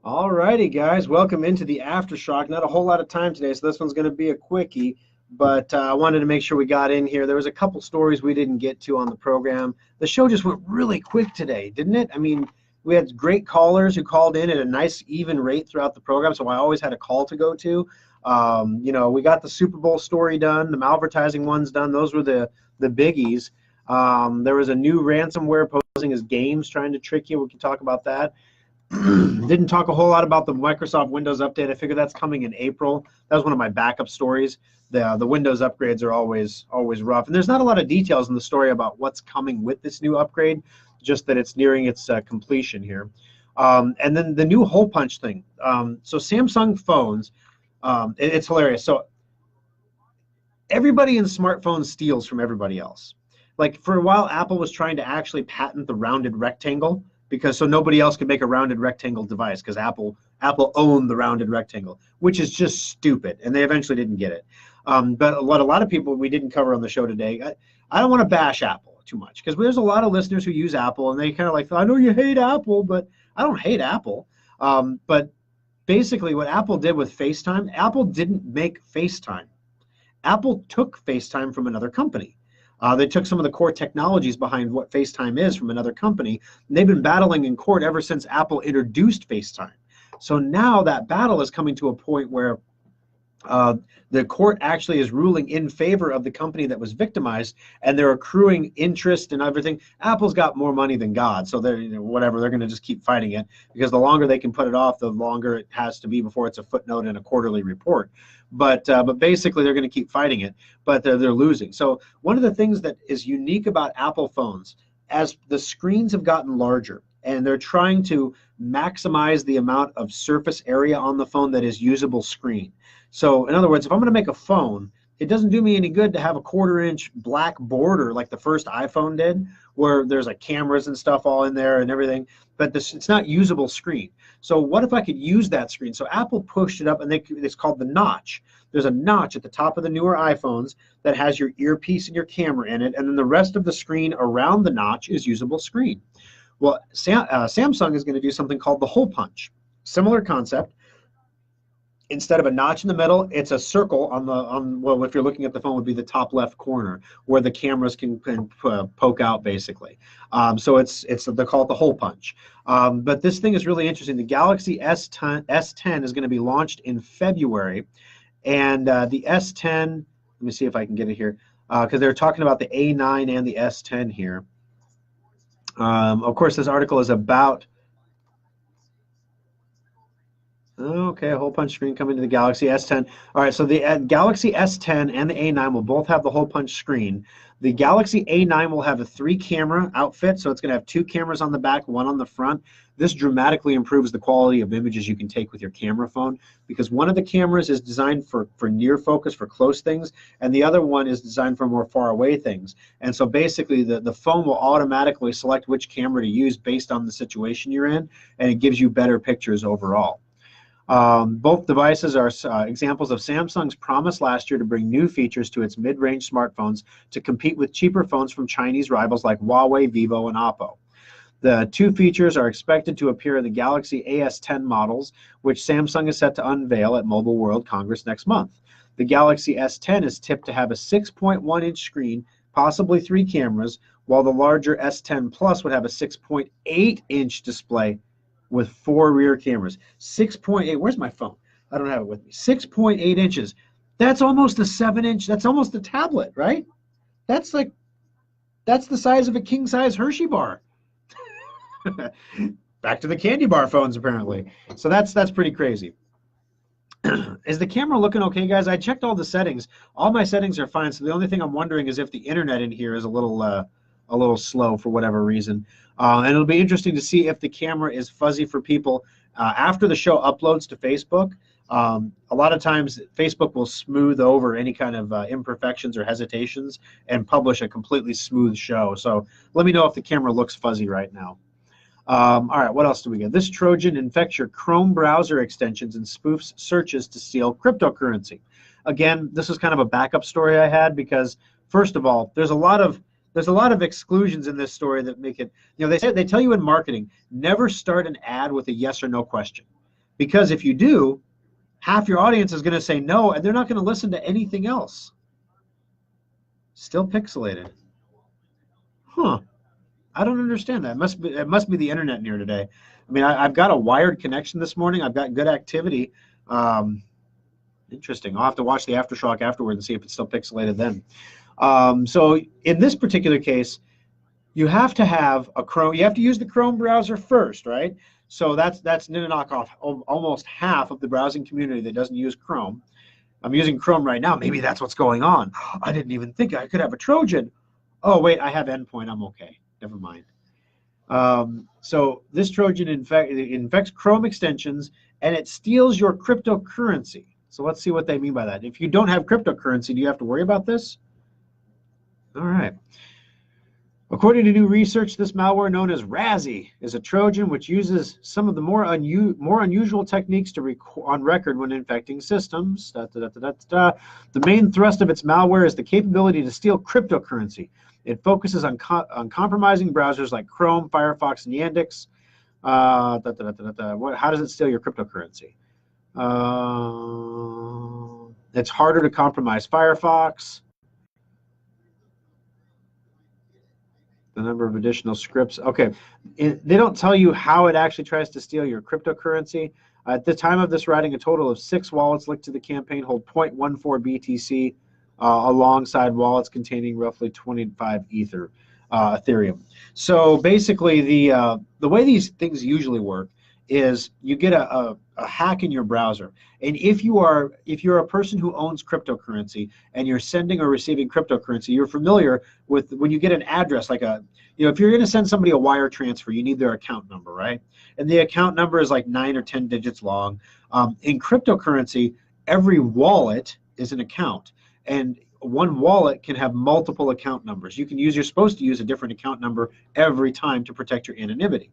All righty, guys. Welcome into the AfterSchrock. Not a whole lot of time today, so this one's going to be a quickie. But I wanted to make sure we got in here. There was a couple stories we didn't get to on the program. The show just went really quick today, didn't it? I mean, we had great callers who called in at a nice even rate throughout the program, so I always had a call to go to. We got the Super Bowl story done, the malvertising ones done. Those were the biggies. There was a new ransomware posing as games trying to trick you. We can talk about that. Didn't talk a whole lot about the Microsoft Windows update. I figure that's coming in April. That was one of my backup stories. The Windows upgrades are always rough, and there's not a lot of details in the story about what's coming with this new upgrade, just that it's nearing its completion here. And then the new hole punch thing. So Samsung phones, it's hilarious. So everybody in smartphones steals from everybody else. Like for a while, Apple was trying to actually patent the rounded rectangle because so nobody else could make a rounded rectangle device because Apple owned the rounded rectangle, which is just stupid, and they eventually didn't get it. But what a lot of people we didn't cover on the show today, I don't want to bash Apple too much because there's a lot of listeners who use Apple and they kind of like, I know you hate Apple, but I don't hate Apple. But basically what Apple did with FaceTime, Apple didn't make FaceTime. Apple took FaceTime from another company. They took some of the core technologies behind what FaceTime is from another company, and they've been battling in court ever since Apple introduced FaceTime. So now that battle is coming to a point where the court actually is ruling in favor of the company that was victimized, and they're accruing interest and everything. Apple's got more money than God, so they're whatever. They're going to just keep fighting it because the longer they can put it off, the longer it has to be before it's a footnote in a quarterly report. But basically, they're going to keep fighting it, but they're losing. So one of the things that is unique about Apple phones, as the screens have gotten larger, and they're trying to maximize the amount of surface area on the phone that is usable screen. So in other words, if I'm going to make a phone, it doesn't do me any good to have a 1/4-inch black border like the first iPhone did, where there's like cameras and stuff all in there and everything, but it's not usable screen. So what if I could use that screen? So Apple pushed it up, and it's called the notch. There's a notch at the top of the newer iPhones that has your earpiece and your camera in it, and then the rest of the screen around the notch is usable screen. Well, Samsung is going to do something called the hole punch. Similar concept. Instead of a notch in the middle, it's a circle well, if you're looking at the phone, would be the top left corner where the cameras can poke out basically. So they call it the hole punch. But this thing is really interesting. The Galaxy S10 is going to be launched in February, and the S10. Let me see if I can get it here because they're talking about the A9 and the S10 here. Of course, this article is about. Okay, a hole punch screen coming to the Galaxy S10. All right, so the Galaxy S10 and the A9 will both have the hole punch screen. The Galaxy A9 will have a 3-camera outfit, so it's going to have 2 cameras on the back, 1 on the front. This dramatically improves the quality of images you can take with your camera phone because one of the cameras is designed for near focus, for close things, and the other one is designed for more far away things. And so basically the phone will automatically select which camera to use based on the situation you're in, and it gives you better pictures overall. Both devices are examples of Samsung's promise last year to bring new features to its mid-range smartphones to compete with cheaper phones from Chinese rivals like Huawei, Vivo, and Oppo. The 2 features are expected to appear in the Galaxy AS10 models, which Samsung is set to unveil at Mobile World Congress next month. The Galaxy S10 is tipped to have a 6.1-inch screen, possibly 3 cameras, while the larger S10 Plus would have a 6.8-inch display with 4 rear cameras. 6.8, where's my phone? I don't have it with me. 6.8 inches. That's almost a 7-inch, that's almost a tablet, right? That's the size of a king-size Hershey bar. Back to the candy bar phones, apparently. So that's pretty crazy. Is the camera looking okay, guys? I checked all the settings. All my settings are fine, so the only thing I'm wondering is if the internet in here is a little slow for whatever reason. And it'll be interesting to see if the camera is fuzzy for people. After the show uploads to Facebook, a lot of times Facebook will smooth over any kind of imperfections or hesitations and publish a completely smooth show. So let me know if the camera looks fuzzy right now. All right, what else do we get? This Trojan infects your Chrome browser extensions and spoofs searches to steal cryptocurrency. Again, this is kind of a backup story I had because, first of all, there's a lot of exclusions in this story that make it, they tell you in marketing, never start an ad with a yes or no question. Because if you do, half your audience is going to say no, and they're not going to listen to anything else. Still pixelated. Huh. I don't understand that. It must be the internet near today. I mean, I've got a wired connection this morning. I've got good activity. Interesting. I'll have to watch the AfterSchrock afterward and see if it's still pixelated then. So in this particular case, you have to have a Chrome. You have to use the Chrome browser first, right? So that's going to knock off almost half of the browsing community that doesn't use Chrome. I'm using Chrome right now. Maybe that's what's going on. I didn't even think I could have a Trojan. Oh, wait, I have endpoint. I'm okay. Never mind. So this Trojan infects Chrome extensions, and it steals your cryptocurrency. So let's see what they mean by that. If you don't have cryptocurrency, do you have to worry about this? All right. According to new research, this malware known as RASI is a Trojan which uses some of the more unusual techniques on record when infecting systems. The main thrust of its malware is the capability to steal cryptocurrency. It focuses on compromising browsers like Chrome, Firefox, and Yandex. How does it steal your cryptocurrency? It's harder to compromise Firefox. The number of additional scripts. Okay, they don't tell you how it actually tries to steal your cryptocurrency. At the time of this writing, a total of 6 wallets linked to the campaign hold 0.14 BTC alongside wallets containing roughly 25 Ethereum. So basically, the way these things usually work is you get a hack in your browser, and if you're a person who owns cryptocurrency and you're sending or receiving cryptocurrency, you're familiar with when you get an address like if you're going to send somebody a wire transfer, you need their account number, right? And the account number is like 9 or 10 digits long. In cryptocurrency, every wallet is an account, and one wallet can have multiple account numbers. You're supposed to use a different account number every time to protect your anonymity.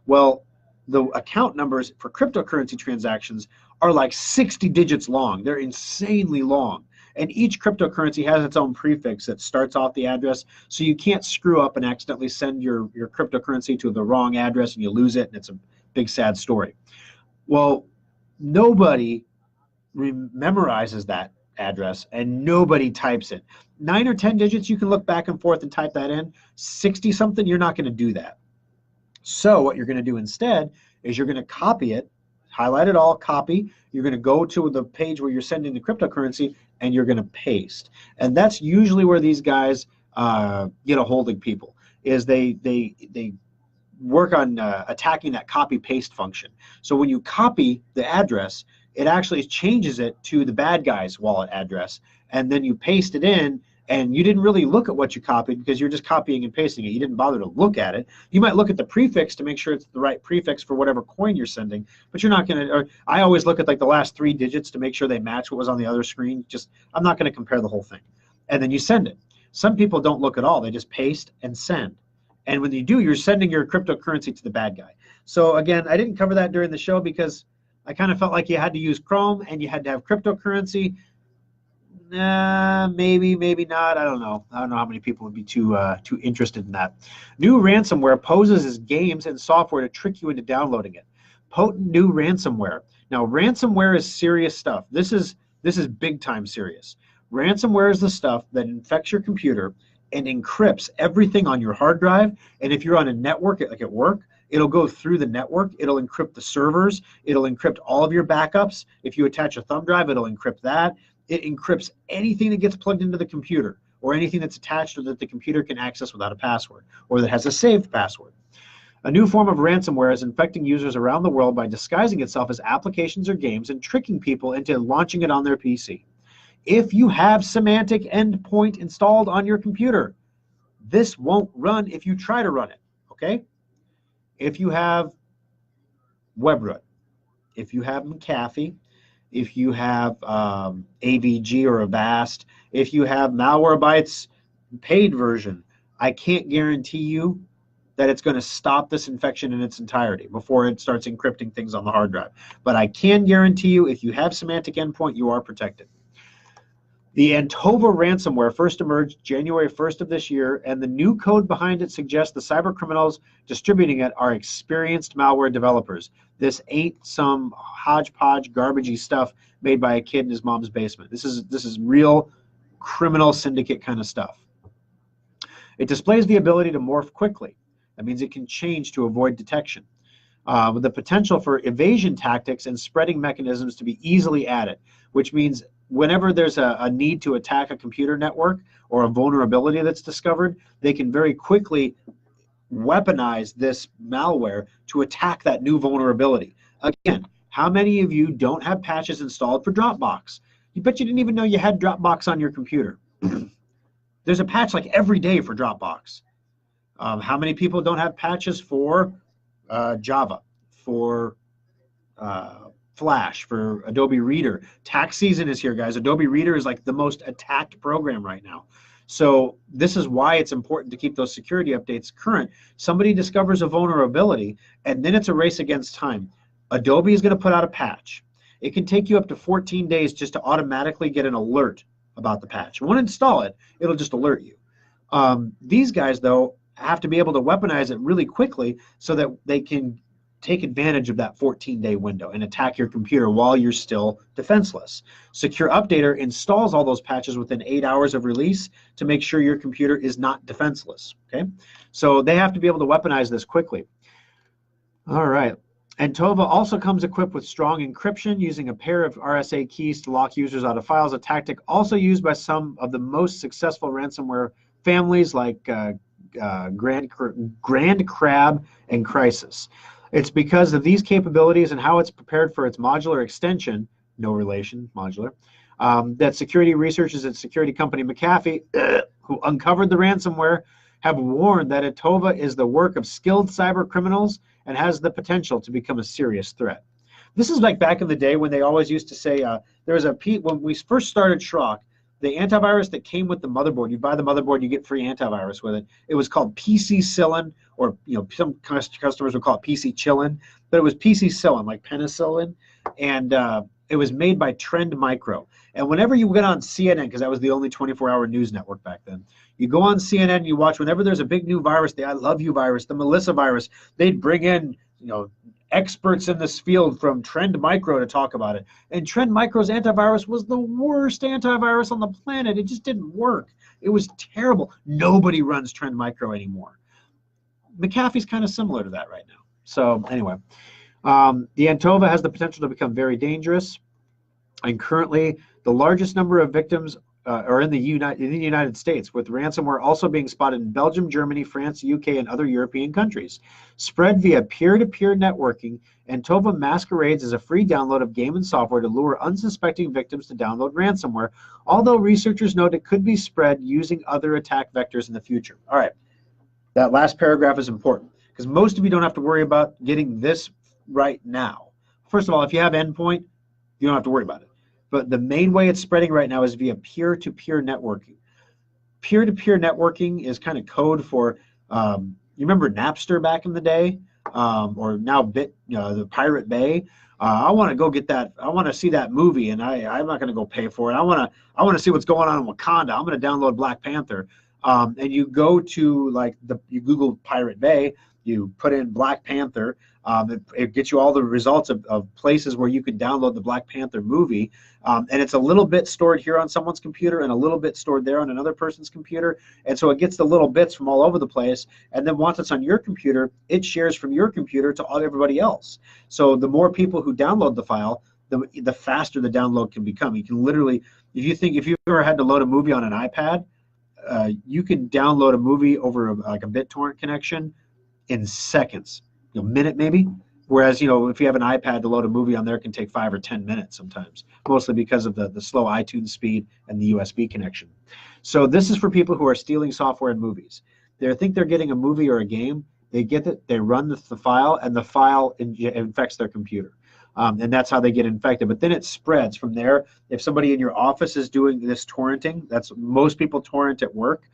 Well, the account numbers for cryptocurrency transactions are like 60 digits long. They're insanely long. And each cryptocurrency has its own prefix that starts off the address, so you can't screw up and accidentally send your cryptocurrency to the wrong address and you lose it, and it's a big sad story. Well, nobody memorizes that address, and nobody types it. 9 or 10 digits, you can look back and forth and type that in. 60 something, you're not going to do that. So what you're going to do instead is you're going to copy it, highlight it all, copy. You're going to go to the page where you're sending the cryptocurrency, and you're going to paste. And that's usually where these guys get a hold of people, is they work on attacking that copy paste function. So when you copy the address, it actually changes it to the bad guy's wallet address, and then you paste it in, and you didn't really look at what you copied because you're just copying and pasting it. You didn't bother to look at it. You might look at the prefix to make sure it's the right prefix for whatever coin you're sending, but you're not going to, I always look at like the last 3 digits to make sure they match what was on the other screen. I'm not going to compare the whole thing. And then you send it. Some people don't look at all. They just paste and send. And when you do, you're sending your cryptocurrency to the bad guy. So again, I didn't cover that during the show because I kind of felt like you had to use Chrome and you had to have cryptocurrency. Maybe, maybe not. I don't know. I don't know how many people would be too interested in that. New ransomware poses as games and software to trick you into downloading it. Potent new ransomware. Now, ransomware is serious stuff. This is big time serious. Ransomware is the stuff that infects your computer and encrypts everything on your hard drive. And if you're on a network, like at work, it'll go through the network. It'll encrypt the servers. It'll encrypt all of your backups. If you attach a thumb drive, it'll encrypt that. It encrypts anything that gets plugged into the computer or anything that's attached or that the computer can access without a password or that has a saved password. A new form of ransomware is infecting users around the world by disguising itself as applications or games and tricking people into launching it on their PC. If you have Semantic Endpoint installed on your computer, this won't run if you try to run it, okay? If you have WebRoot, if you have McAfee, if you have AVG or Avast, if you have Malwarebytes paid version, I can't guarantee you that it's going to stop this infection in its entirety before it starts encrypting things on the hard drive. But I can guarantee you if you have Semantic Endpoint, you are protected. The Antova ransomware first emerged January 1st of this year, and the new code behind it suggests the cyber criminals distributing it are experienced malware developers. This ain't some hodgepodge, garbagey stuff made by a kid in his mom's basement. This is real criminal syndicate kind of stuff. It displays the ability to morph quickly. That means it can change to avoid detection. With the potential for evasion tactics and spreading mechanisms to be easily added, which means whenever there's a need to attack a computer network or a vulnerability that's discovered, they can very quickly weaponize this malware to attack that new vulnerability. Again, how many of you don't have patches installed for Dropbox? You bet you didn't even know you had Dropbox on your computer. There's a patch like every day for Dropbox. How many people don't have patches for Java, for Flash, for Adobe Reader? Tax season is here, guys. Adobe Reader is like the most attacked program right now. So this is why it's important to keep those security updates current. Somebody discovers a vulnerability, and then it's a race against time. Adobe is going to put out a patch. It can take you up to 14 days just to automatically get an alert about the patch. You won't install it, it'll just alert you. These guys, though, have to be able to weaponize it really quickly so that they can take advantage of that 14-day window and attack your computer while you're still defenseless. Secure Updater installs all those patches within 8 hours of release to make sure your computer is not defenseless. Okay, so they have to be able to weaponize this quickly. All right. Antova also comes equipped with strong encryption using a pair of RSA keys to lock users out of files, a tactic also used by some of the most successful ransomware families like Grand Crab and Crisis. It's because of these capabilities and how it's prepared for its modular extension, no relation, modular, that security researchers at security company McAfee, who uncovered the ransomware, have warned that Antova is the work of skilled cyber criminals and has the potential to become a serious threat. This is like back in the day when they always used to say, there was when we first started Schrock, the antivirus that came with the motherboard, you buy the motherboard, you get free antivirus with it. It was called PC-Cillin, or some customers would call it PC-Chillin, but it was PC-Cillin, like penicillin, and it was made by Trend Micro. And whenever you went on CNN, because that was the only 24-hour news network back then, you go on CNN and you watch whenever there's a big new virus, the I Love You virus, the Melissa virus, they'd bring in experts in this field from Trend Micro to talk about it. And Trend Micro's antivirus was the worst antivirus on the planet. It just didn't work. It was terrible. Nobody runs Trend Micro anymore. McAfee's kind of similar to that right now. So anyway, the Antova has the potential to become very dangerous. And currently, the largest number of victims are in the United States, with ransomware also being spotted in Belgium, Germany, France, UK, and other European countries. Spread via peer-to-peer networking, Antova masquerades as a free download of game and software to lure unsuspecting victims to download ransomware, although researchers note it could be spread using other attack vectors in the future. All right, that last paragraph is important because most of you don't have to worry about getting this right now. First of all, if you have endpoint, you don't have to worry about it. But the main way it's spreading right now is via peer-to-peer networking. Peer-to-peer networking is kind of code for, you remember Napster back in the day, or now the Pirate Bay. I want to go get that. I want to see that movie, and I'm not going to go pay for it. I want to see what's going on in Wakanda. I'm going to download Black Panther. And you go to you Google Pirate Bay, you put in Black Panther. It gets you all the results of places where you can download the Black Panther movie. And it's a little bit stored here on someone's computer and a little bit stored there on another person's computer. And so it gets the little bits from all over the place. And then once it's on your computer, it shares from your computer to everybody else. So the more people who download the file, the faster the download can become. You can literally, if you've ever had to load a movie on an iPad, you can download a movie over a BitTorrent connection in seconds. Minute maybe, whereas if you have an iPad to load a movie on there, it can take 5 or 10 minutes sometimes, mostly because of the slow iTunes speed and the USB connection. So this is for people who are stealing software and movies. They think they're getting a movie or a game, they get it, they run the file, and the file infects their computer. And that's how they get infected. But then it spreads from there. If somebody in your office is doing this torrenting, most people torrent at work.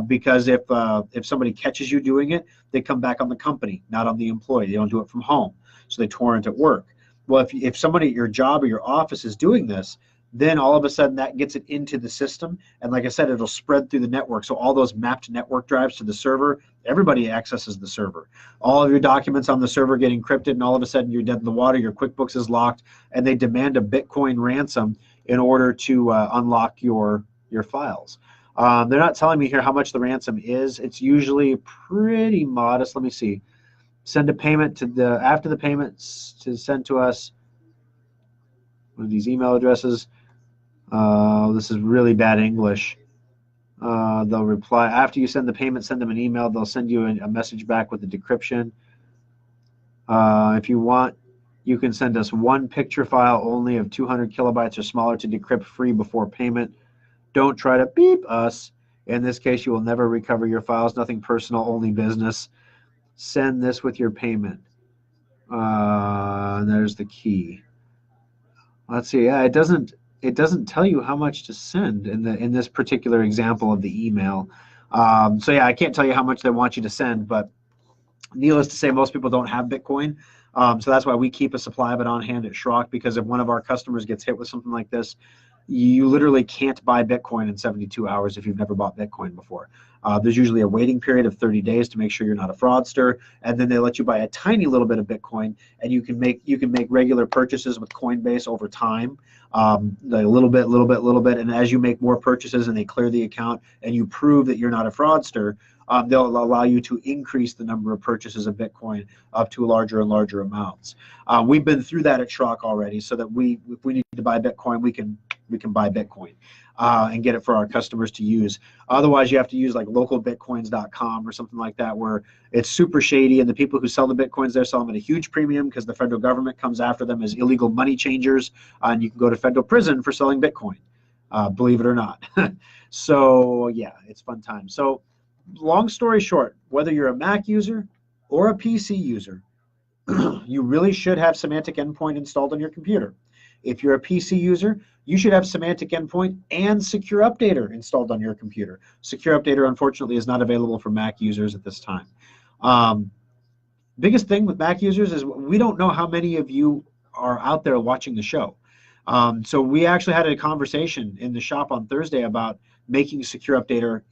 Because if somebody catches you doing it, they come back on the company, not on the employee. They don't do it from home, so they torrent at work. Well, if somebody at your job or your office is doing this, then all of a sudden that gets it into the system. And like I said, it'll spread through the network. So all those mapped network drives to the server, everybody accesses the server. All of your documents on the server get encrypted, and all of a sudden you're dead in the water, your QuickBooks is locked, and they demand a Bitcoin ransom in order to unlock your files. They're not telling me here how much the ransom is. It's usually pretty modest. Let me see. Send a payment to the, after the payments to send to us one of these email addresses. This is really bad English. They'll reply after you send the payment. Send them an email. They'll send you a message back with the decryption. If you want, you can send us one picture file only of 200 kilobytes or smaller to decrypt free before payment. Don't try to beep us. In this case, you will never recover your files. Nothing personal, only business. Send this with your payment. And there's the key. Let's see. Yeah, it doesn't tell you how much to send in this particular example of the email. So yeah, I can't tell you how much they want you to send, but needless to say, most people don't have Bitcoin. So that's why we keep a supply of it on hand at Schrock, because if one of our customers gets hit with something like this, you literally can't buy Bitcoin in 72 hours if you've never bought Bitcoin before. There's usually a waiting period of 30 days to make sure you're not a fraudster, and then they let you buy a tiny little bit of Bitcoin, and you can make regular purchases with Coinbase over time, like a little bit, and as you make more purchases and they clear the account and you prove that you're not a fraudster, they'll allow you to increase the number of purchases of Bitcoin up to larger and larger amounts. We've been through that at Schrock already, so that if we need to buy Bitcoin, we can buy Bitcoin and get it for our customers to use. Otherwise, you have to use like localbitcoins.com or something like that, where it's super shady, and the people who sell the Bitcoins there sell them at a huge premium because the federal government comes after them as illegal money changers, and you can go to federal prison for selling Bitcoin, believe it or not. So yeah, it's fun time. So long story short, whether you're a Mac user or a PC user, you really should have Semantic Endpoint installed on your computer. If you're a PC user, you should have Semantic Endpoint and Secure Updater installed on your computer. Secure Updater, unfortunately, is not available for Mac users at this time. Biggest thing with Mac users is we don't know how many of you are out there watching the show. So we actually had a conversation in the shop on Thursday about making Secure Updater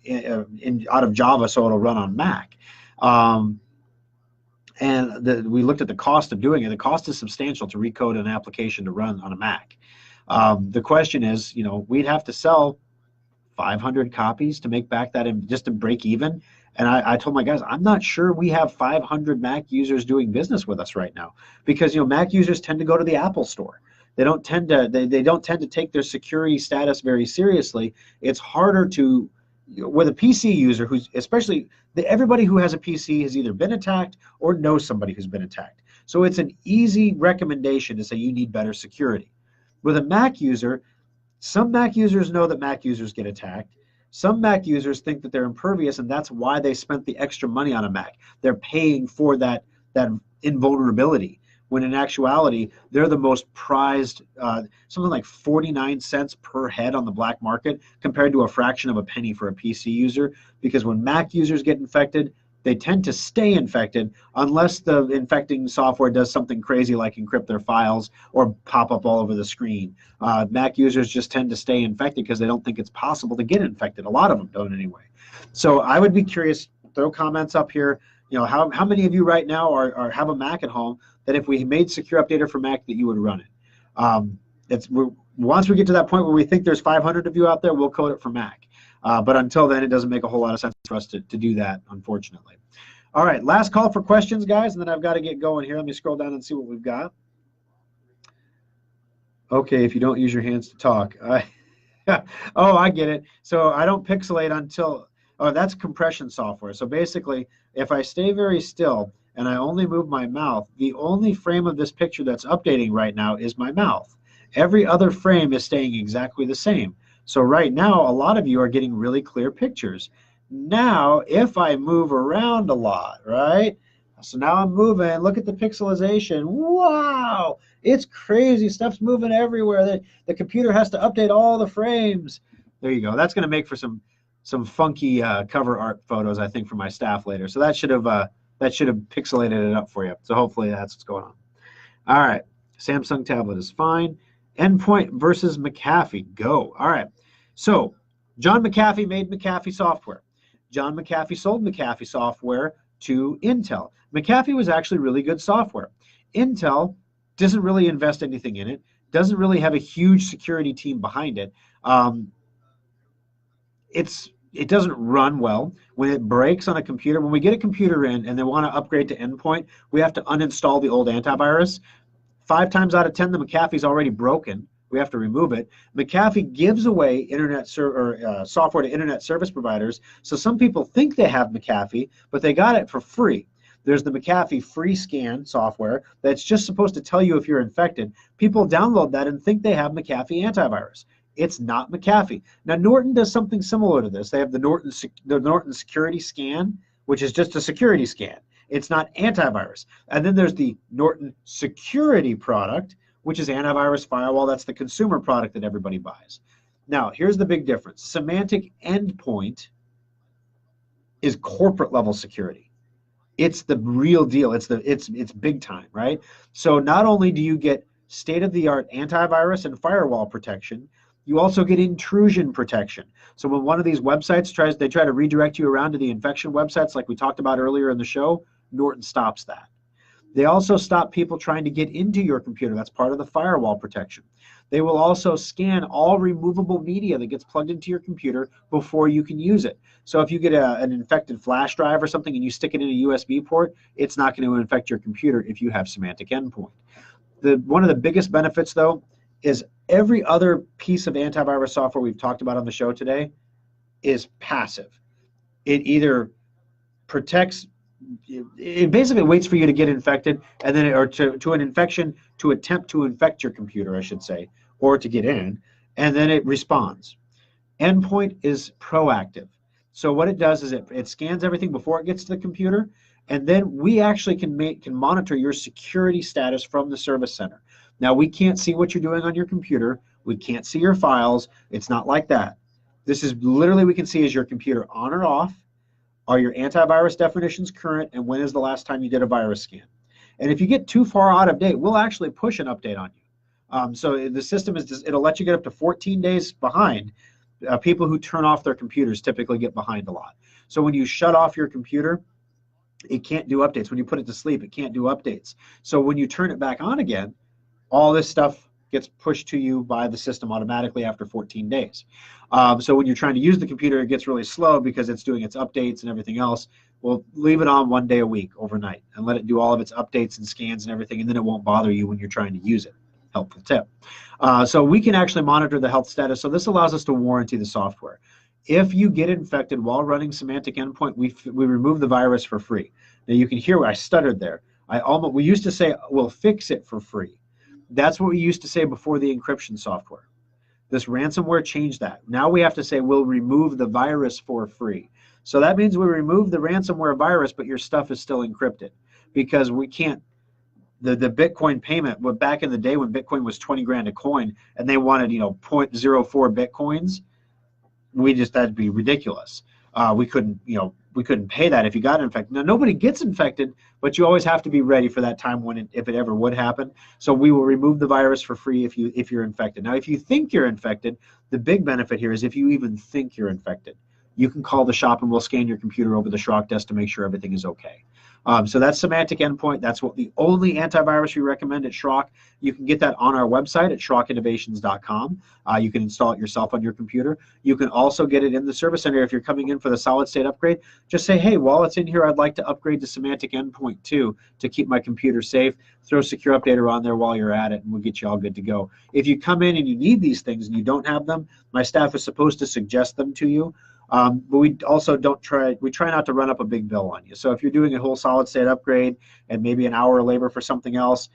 out of Java so it'll run on Mac. And we looked at the cost of doing it. The cost is substantial to recode an application to run on a Mac. The question is, we'd have to sell 500 copies to make back that, just to break even. And I told my guys, I'm not sure we have 500 Mac users doing business with us right now, because Mac users tend to go to the Apple Store. They don't tend to they don't tend to take their security status very seriously. It's harder to, with a PC user who's, especially everybody who has a PC has either been attacked or knows somebody who's been attacked. So it's an easy recommendation to say you need better security. With a Mac user, some Mac users know that Mac users get attacked. Some Mac users think that they're impervious, and that's why they spent the extra money on a Mac. They're paying for that invulnerability, when in actuality, they're the most prized, something like 49 cents per head on the black market, compared to a fraction of a penny for a PC user. Because when Mac users get infected, they tend to stay infected unless the infecting software does something crazy like encrypt their files or pop up all over the screen. Mac users just tend to stay infected because they don't think it's possible to get infected. A lot of them don't anyway. So I would be curious, throw comments up here. How many of you right now have a Mac at home that if we made Secure Updater for Mac that you would run it? Once we get to that point where we think there's 500 of you out there, we'll code it for Mac. But until then, it doesn't make a whole lot of sense for us to do that, unfortunately. All right, last call for questions, guys, and then I've got to get going here. Let me scroll down and see what we've got. Okay, if you don't use your hands to talk. Oh, I get it. So I don't pixelate until, that's compression software. So basically, if I stay very still and I only move my mouth, the only frame of this picture that's updating right now is my mouth. Every other frame is staying exactly the same. So right now, a lot of you are getting really clear pictures. Now, if I move around a lot, right? So now I'm moving. Look at the pixelization. Wow, it's crazy. Stuff's moving everywhere. The computer has to update all the frames. There you go. That's going to make for some funky cover art photos, I think, for my staff later. So that should have pixelated it up for you. So hopefully that's what's going on. All right, Samsung tablet is fine. Endpoint versus McAfee. Go. All right. So John McAfee made McAfee software. John McAfee sold McAfee software to Intel. McAfee was actually really good software. Intel doesn't really invest anything in it, doesn't really have a huge security team behind it. Um, it doesn't run well. When it breaks on a computer, when we get a computer in and they want to upgrade to endpoint, we have to uninstall the old antivirus. 5 times out of 10, the McAfee's already broken. We have to remove it. McAfee gives away software to internet service providers. So some people think they have McAfee, but they got it for free. There's the McAfee free scan software that's just supposed to tell you if you're infected. People download that and think they have McAfee antivirus. It's not McAfee. Now, Norton does something similar to this. They have the Norton Security Scan, which is just a security scan. It's not antivirus. And then there's the Norton Security product, which is antivirus firewall. That's the consumer product that everybody buys. Now, here's the big difference. Symantec Endpoint is corporate level security. It's the real deal. It's big time, right? So not only do you get state-of-the-art antivirus and firewall protection, you also get intrusion protection. So when one of these websites try to redirect you around to the infection websites like we talked about earlier in the show, Norton stops that. They also stop people trying to get into your computer. That's part of the firewall protection. They will also scan all removable media that gets plugged into your computer before you can use it. So if you get an infected flash drive or something and you stick it in a USB port, it's not going to infect your computer if you have Symantec Endpoint. One of the biggest benefits, though, is every other piece of antivirus software we've talked about on the show today is passive. It either protects, it basically waits for you to get infected and then, or to an infection, to attempt to infect your computer, I should say, or to get in, and then it responds. Endpoint is proactive. So what it does is it scans everything before it gets to the computer, and then we actually can monitor your security status from the service center. Now, we can't see what you're doing on your computer. We can't see your files. It's not like that. This is literally, we can see, is your computer on or off? Are your antivirus definitions current? And when is the last time you did a virus scan? And if you get too far out of date, we'll actually push an update on you. So the system it'll let you get up to 14 days behind. People who turn off their computers typically get behind a lot. So when you shut off your computer, it can't do updates. When you put it to sleep, it can't do updates. So when you turn it back on again, all this stuff gets pushed to you by the system automatically after 14 days. So when you're trying to use the computer, it gets really slow because it's doing its updates and everything else. Well, leave it on 1 day a week overnight and let it do all of its updates and scans and everything, and then it won't bother you when you're trying to use it. Helpful tip. So we can actually monitor the health status. So this allows us to warranty the software. If you get infected while running Symantec Endpoint, we remove the virus for free. Now you can hear where I stuttered there. We used to say we'll fix it for free. That's what we used to say before the encryption software. This ransomware changed that. Now we have to say we'll remove the virus for free. So that means we remove the ransomware virus, but your stuff is still encrypted because we can't. The Bitcoin payment, back in the day when Bitcoin was 20 grand a coin and they wanted 0.04 Bitcoins, that'd be ridiculous. We couldn't pay that if you got infected. Now nobody gets infected, but you always have to be ready for that time if it ever would happen. So we will remove the virus for free if you're infected. Now if you think you're infected, the big benefit here is if you even think you're infected, you can call the shop and we'll scan your computer over the Schrock desk to make sure everything is okay. So that's Symantec Endpoint. That's the only antivirus we recommend at Schrock. You can get that on our website at SchrockInnovations.com. You can install it yourself on your computer. You can also get it in the service center if you're coming in for the solid state upgrade. Just say, hey, while it's in here, I'd like to upgrade to Symantec Endpoint 2 to keep my computer safe. Throw Secure Updater on there while you're at it, and we'll get you all good to go. If you come in and you need these things and you don't have them, my staff is supposed to suggest them to you. But we also try not to run up a big bill on you. So if you're doing a whole solid state upgrade and maybe an hour of labor for something else,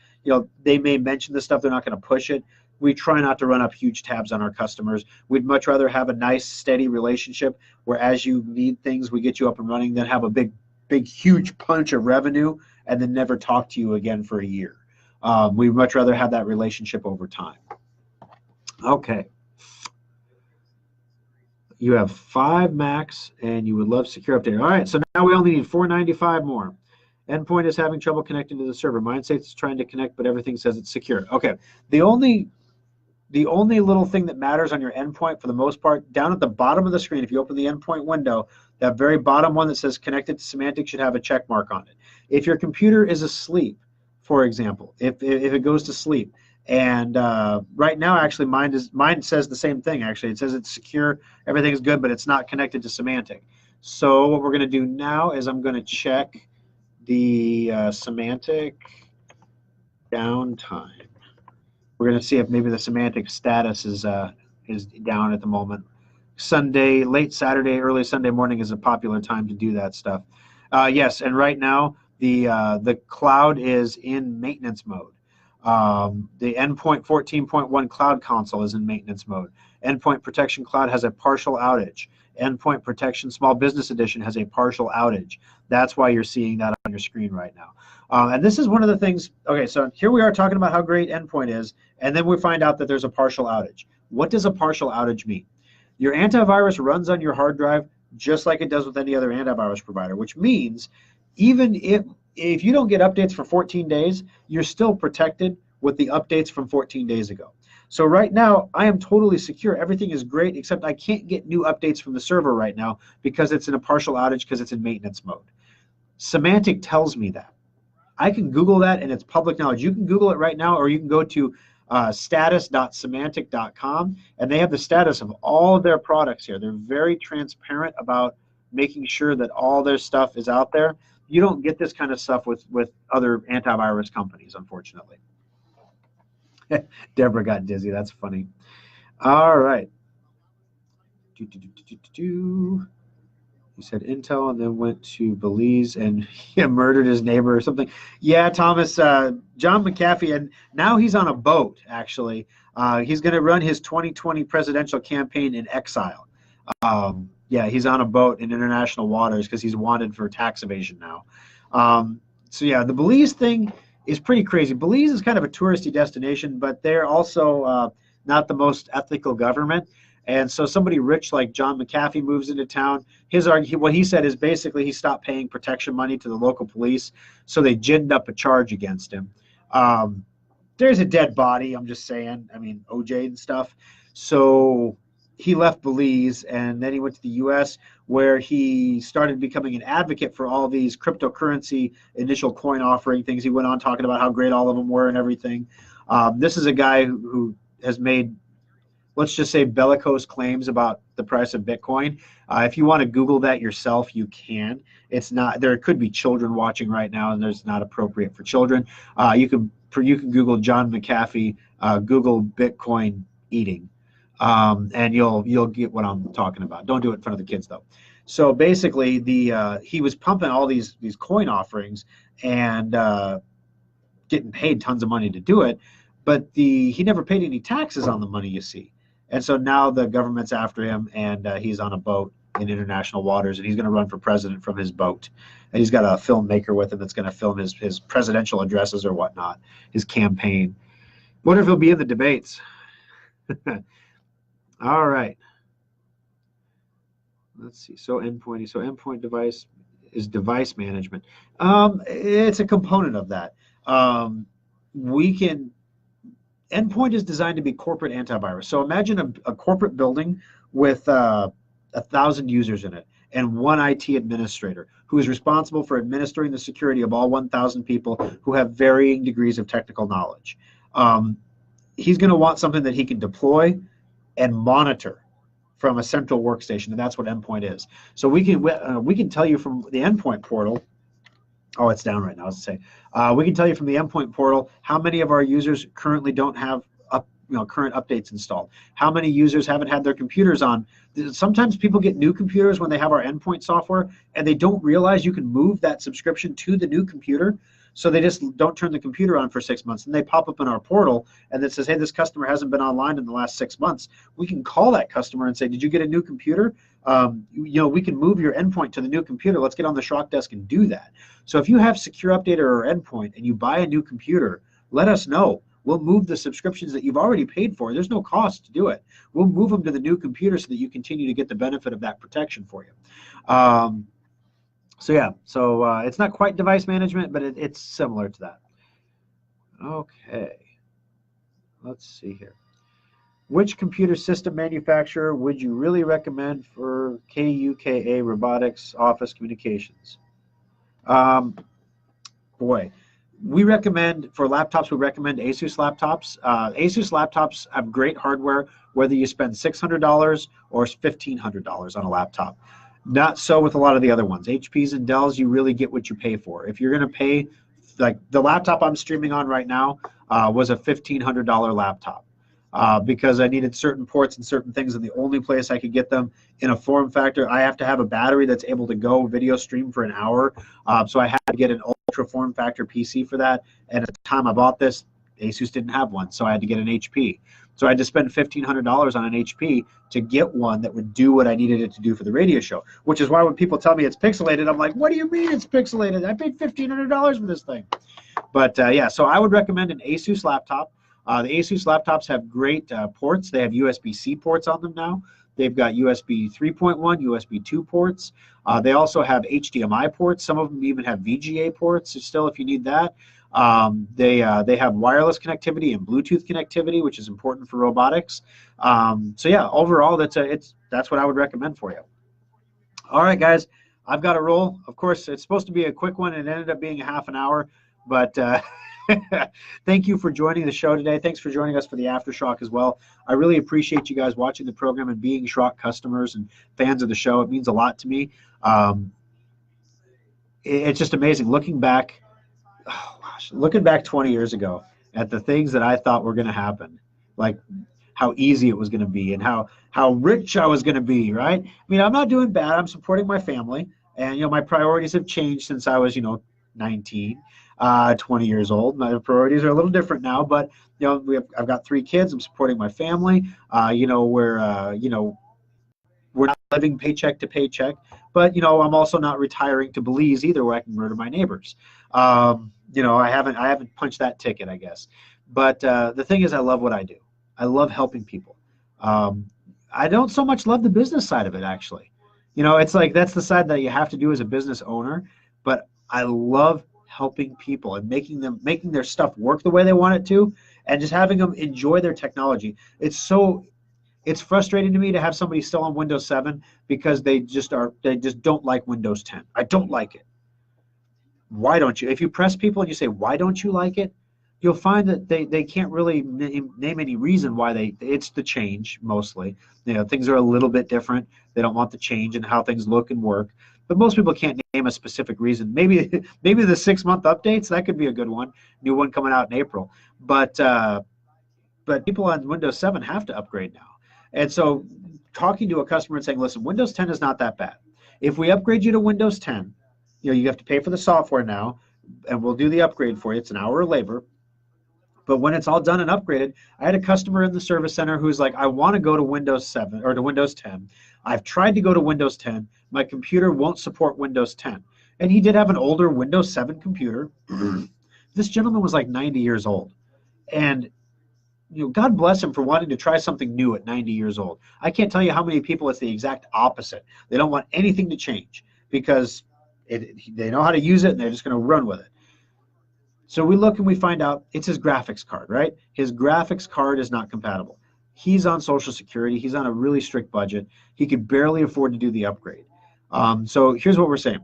they may mention this stuff, they're not going to push it. We try not to run up huge tabs on our customers. We'd much rather have a nice, steady relationship where as you need things, we get you up and running than have a big, huge punch of revenue and then never talk to you again for a year. We'd much rather have that relationship over time. Okay. You have 5 Macs, and you would love Secure Update. All right, so now we only need 495 more. Endpoint is having trouble connecting to the server. Mine says it's trying to connect, but everything says it's secure. Okay, the only The only little thing that matters on your endpoint for the most part, down at the bottom of the screen, if you open the endpoint window, that very bottom one that says connected to Symantec should have a check mark on it. If your computer is asleep, for example, if it goes to sleep, and right now actually mine says the same thing actually. It says it's secure, everything is good, but it's not connected to Symantec. So what we're going to do now is I'm going to check the Symantec downtime. We're going to see if maybe the Symantec status is down at the moment. Sunday, late Saturday, early Sunday morning is a popular time to do that stuff. Yes, and right now the cloud is in maintenance mode. The Endpoint 14.1 Cloud Console is in maintenance mode. Endpoint Protection Cloud has a partial outage. Endpoint Protection Small Business Edition has a partial outage. That's why you're seeing that on your screen right now. And this is one of the things, okay, so here we are talking about how great Endpoint is, and then we find out that there's a partial outage. What does a partial outage mean? Your antivirus runs on your hard drive just like it does with any other antivirus provider, which means even if you don't get updates for 14 days, you're still protected with the updates from 14 days ago. So right now, I am totally secure. Everything is great, except I can't get new updates from the server right now because it's in a partial outage because it's in maintenance mode. Symantec tells me that. I can Google that, and it's public knowledge. You can Google it right now, or you can go to status.symantec.com, and they have the status of all of their products here. They're very transparent about making sure that all their stuff is out there. You don't get this kind of stuff with other antivirus companies, unfortunately. Deborah got dizzy. That's funny. All right. He said Intel and then went to Belize and he murdered his neighbor or something. Yeah, Thomas, John McAfee, and now he's on a boat, actually. He's going to run his 2020 presidential campaign in exile. Yeah, he's on a boat in international waters because he's wanted for tax evasion now. So, yeah, the Belize thing is pretty crazy. Belize is kind of a touristy destination, but they're also not the most ethical government. And so somebody rich like John McAfee moves into town. What he said is basically he stopped paying protection money to the local police, so they ginned up a charge against him. There's a dead body, I'm just saying. I mean, OJ and stuff. So he left Belize, and then he went to the U.S., where he started becoming an advocate for all these cryptocurrency initial coin offering things. He went on talking about how great all of them were and everything. This is a guy who has made, let's just say, bellicose claims about the price of Bitcoin. If you want to Google that yourself, you can. It's not, there could be children watching right now, and there's not appropriate for children. You can Google John McAfee, Google Bitcoin eating, and you'll get what I'm talking about. Don't do it in front of the kids though. So basically, he was pumping all these coin offerings and getting paid tons of money to do it, but he never paid any taxes on the money, you see. And so now the government's after him, and he's on a boat in international waters, and he's going to run for president from his boat. And he's got a filmmaker with him that's going to film his presidential addresses or whatnot, his campaign. Wonder if he'll be in the debates. All right. Let's see. So endpoint device is device management. It's a component of that. Endpoint is designed to be corporate antivirus. So imagine a corporate building with 1,000 users in it and one IT administrator who is responsible for administering the security of all 1,000 people who have varying degrees of technical knowledge. He's going to want something that he can deploy and monitor from a central workstation, and that's what endpoint is. So we can tell you from the endpoint portal. Oh, it's down right now, as I say. We can tell you from the endpoint portal how many of our users currently don't have current updates installed. How many users haven't had their computers on. Sometimes people get new computers when they have our endpoint software, and they don't realize you can move that subscription to the new computer. So they just don't turn the computer on for 6 months, and they pop up in our portal, and it says, hey, this customer hasn't been online in the last 6 months. We can call that customer and say, did you get a new computer? We can move your endpoint to the new computer. Let's get on the Schrock desk and do that. So if you have Secure Updater or Endpoint and you buy a new computer, let us know. We'll move the subscriptions that you've already paid for. There's no cost to do it. We'll move them to the new computer so that you continue to get the benefit of that protection for you. It's not quite device management, but it's similar to that. Okay. Let's see here. Which computer system manufacturer would you really recommend for KUKA robotics office communications? Um, Boy, we recommend for laptops. We recommend Asus laptops. Asus laptops have great hardware, whether you spend $600 or $1,500 on a laptop. Not so with a lot of the other ones. HPs and Dells, you really get what you pay for. If you're going to pay, like the laptop I'm streaming on right now was a $1,500 laptop. Because I needed certain ports and certain things, and the only place I could get them in a form factor, I have to have a battery that's able to go video stream for an hour. So I had to get an ultra form factor PC for that. And at the time I bought this, Asus didn't have one, so I had to get an HP. So I had to spend $1,500 on an HP to get one that would do what I needed it to do for the radio show. Which is why when people tell me it's pixelated, I'm like, what do you mean it's pixelated? I paid $1,500 for this thing. But yeah, so I would recommend an Asus laptop. The Asus laptops have great ports. They have USB-C ports on them now. They've got USB 3.1, USB 2 ports. They also have HDMI ports. Some of them even have VGA ports still if you need that. They have wireless connectivity and Bluetooth connectivity, which is important for robotics. So yeah, overall, that's what I would recommend for you. All right, guys, I've got to roll. Of course, it's supposed to be a quick one. It ended up being a half an hour, but thank you for joining the show today. Thanks for joining us for the AfterSchrock as well. I really appreciate you guys watching the program and being Schrock customers and fans of the show. It means a lot to me. It's just amazing looking back. Oh gosh, looking back 20 years ago at the things that I thought were going to happen, like how easy it was going to be and how rich I was going to be. Right? I mean, I'm not doing bad. I'm supporting my family, and my priorities have changed since I was 19. 20 years old. My priorities are a little different now, but I've got 3 kids. I'm supporting my family. We're not living paycheck to paycheck, but I'm also not retiring to Belize either, where I can murder my neighbors. I haven't punched that ticket, I guess. But the thing is, I love what I do. I love helping people. I don't so much love the business side of it, actually. It's like that's the side that you have to do as a business owner. But I love helping people and making their stuff work the way they want it to, and just having them enjoy their technology. It's frustrating to me to have somebody still on Windows 7 because they just don't like Windows 10. I don't like it. Why don't you? If you press people and you say, why don't you like it? You'll find that they can't really name any reason why it's the change mostly. Things are a little bit different. They don't want the change in how things look and work. But most people can't name a specific reason. Maybe the 6-month updates, that could be a good one. New one coming out in April. But people on Windows 7 have to upgrade now. And so talking to a customer and saying, listen, Windows 10 is not that bad. If we upgrade you to Windows 10, you have to pay for the software now, and we'll do the upgrade for you. It's an hour of labor. But when it's all done and upgraded, I had a customer in the service center who's like, I want to go to Windows 7 or to Windows 10. I've tried to go to Windows 10. My computer won't support Windows 10. And he did have an older Windows 7 computer. This gentleman was like 90 years old. And God bless him for wanting to try something new at 90 years old. I can't tell you how many people it's the exact opposite. They don't want anything to change because they know how to use it and they're just going to run with it. So we look and we find out it's his graphics card, right? His graphics card is not compatible. He's on Social Security. He's on a really strict budget. He could barely afford to do the upgrade. So here's what we're saying.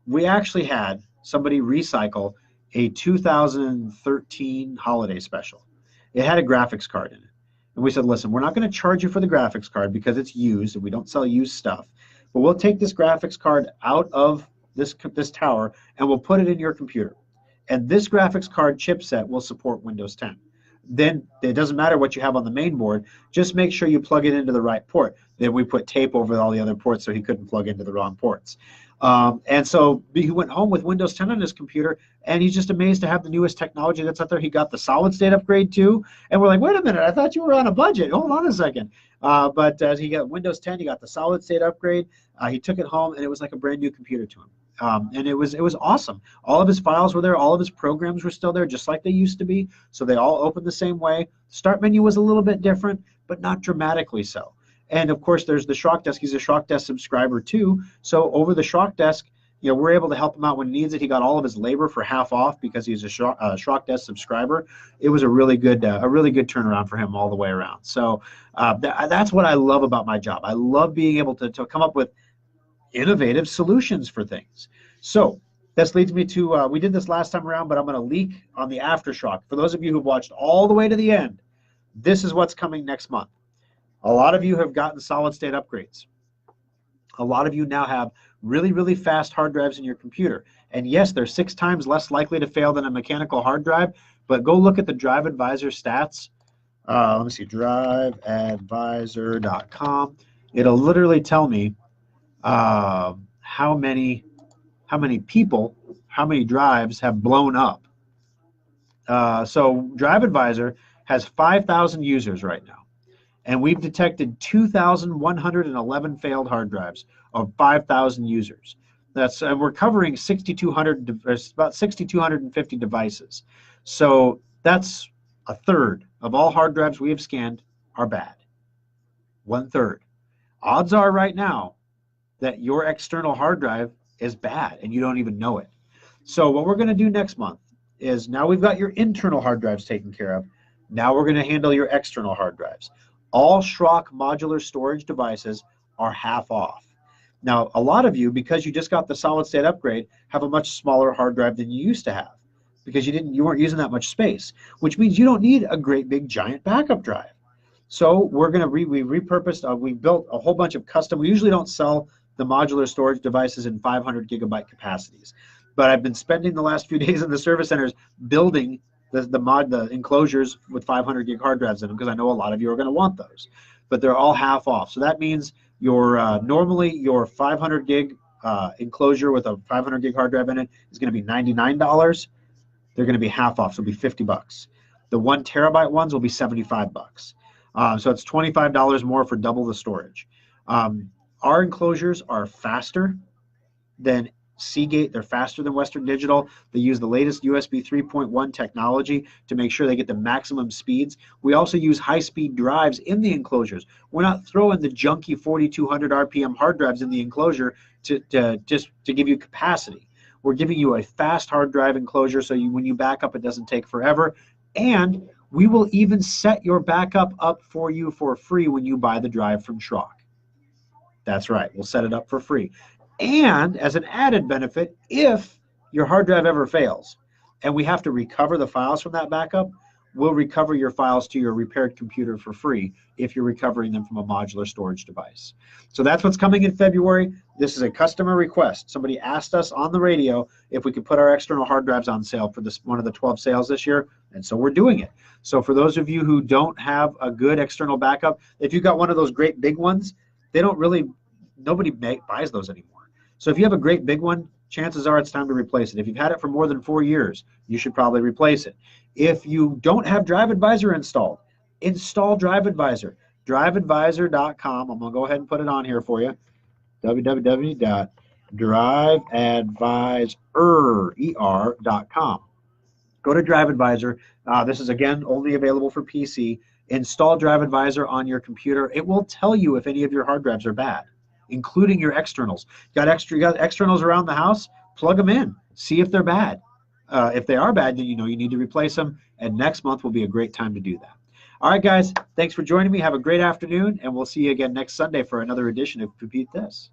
We actually had somebody recycle a 2013 holiday special. It had a graphics card in it. And we said, listen, we're not going to charge you for the graphics card because it's used and we don't sell used stuff. But we'll take this graphics card out of this tower and we'll put it in your computer. And this graphics card chipset will support Windows 10. Then it doesn't matter what you have on the main board. Just make sure you plug it into the right port. Then we put tape over all the other ports so he couldn't plug into the wrong ports. And so he went home with Windows 10 on his computer, and he's just amazed to have the newest technology that's out there. He got the solid state upgrade too, and we're like, wait a minute, I thought you were on a budget. Hold on a second. But he got Windows 10, he got the solid state upgrade. He took it home, and it was like a brand new computer to him. And it was awesome. All of his files were there. All of his programs were still there, just like they used to be. So they all opened the same way. Start menu was a little bit different, but not dramatically so. And of course, there's the Schrock Desk. He's a Schrock Desk subscriber too. So over the Schrock Desk, we're able to help him out when he needs it. He got all of his labor for half off because he's a Schrock Desk subscriber. It was a really good turnaround for him all the way around. So that's what I love about my job. I love being able to come up with innovative solutions for things. So this leads me to, we did this last time around, but I'm going to leak on the AfterSchrock. For those of you who've watched all the way to the end, this is what's coming next month. A lot of you have gotten solid state upgrades. A lot of you now have really, really fast hard drives in your computer. And yes, they're 6 times less likely to fail than a mechanical hard drive, but go look at the Drive Advisor stats. Let me see, driveadvisor.com. It'll literally tell me how many people, how many drives have blown up. So Drive Advisor has 5,000 users right now. And we've detected 2,111 failed hard drives of 5,000 users. And we're covering 6,200, about 6,250 devices. So that's a third of all hard drives we have scanned are bad. 1/3. Odds are right now that your external hard drive is bad and you don't even know it. So what we're going to do next month is, now we've got your internal hard drives taken care of. Now we're going to handle your external hard drives. All Schrock modular storage devices are half off. Now, a lot of you, because you just got the solid state upgrade, have a much smaller hard drive than you used to have because you weren't using that much space, which means you don't need a great big giant backup drive. So we're going to we repurposed, we built a whole bunch of custom. We usually don't sell the modular storage devices in 500 gigabyte capacities, but I've been spending the last few days in the service centers building the enclosures with 500 gig hard drives in them, because I know a lot of you are going to want those, but they're all half off. So that means normally your 500 gig enclosure with a 500 gig hard drive in it is going to be $99. They're going to be half off, so it'll be $50. The 1 terabyte ones will be $75. So it's $25 more for double the storage. Our enclosures are faster than Seagate. They're faster than Western Digital. They use the latest USB 3.1 technology to make sure they get the maximum speeds. We also use high-speed drives in the enclosures. We're not throwing the junky 4,200 RPM hard drives in the enclosure to give you capacity. We're giving you a fast hard drive enclosure, so when you back up, it doesn't take forever. And we will even set your backup up for you for free when you buy the drive from Schrock. That's right, we'll set it up for free. And as an added benefit, if your hard drive ever fails and we have to recover the files from that backup, we'll recover your files to your repaired computer for free if you're recovering them from a modular storage device. So that's what's coming in February. This is a customer request. Somebody asked us on the radio if we could put our external hard drives on sale for one of the 12 sales this year, and so we're doing it. So for those of you who don't have a good external backup, if you've got one of those great big ones, nobody buys those anymore. So if you have a great big one, chances are it's time to replace it. If you've had it for more than 4 years, you should probably replace it. If you don't have Drive Advisor installed, install Drive Advisor. DriveAdvisor.com. I'm going to go ahead and put it on here for you. www.driveadvisor.com. Go to Drive Advisor. This is, again, only available for PC. Install Drive Advisor on your computer. It will tell you if any of your hard drives are bad, including your externals. You got externals around the house? Plug them in. See if they're bad. If they are bad, then you know you need to replace them, and next month will be a great time to do that. All right, guys, thanks for joining me. Have a great afternoon, and we'll see you again next Sunday for another edition of Repeat This.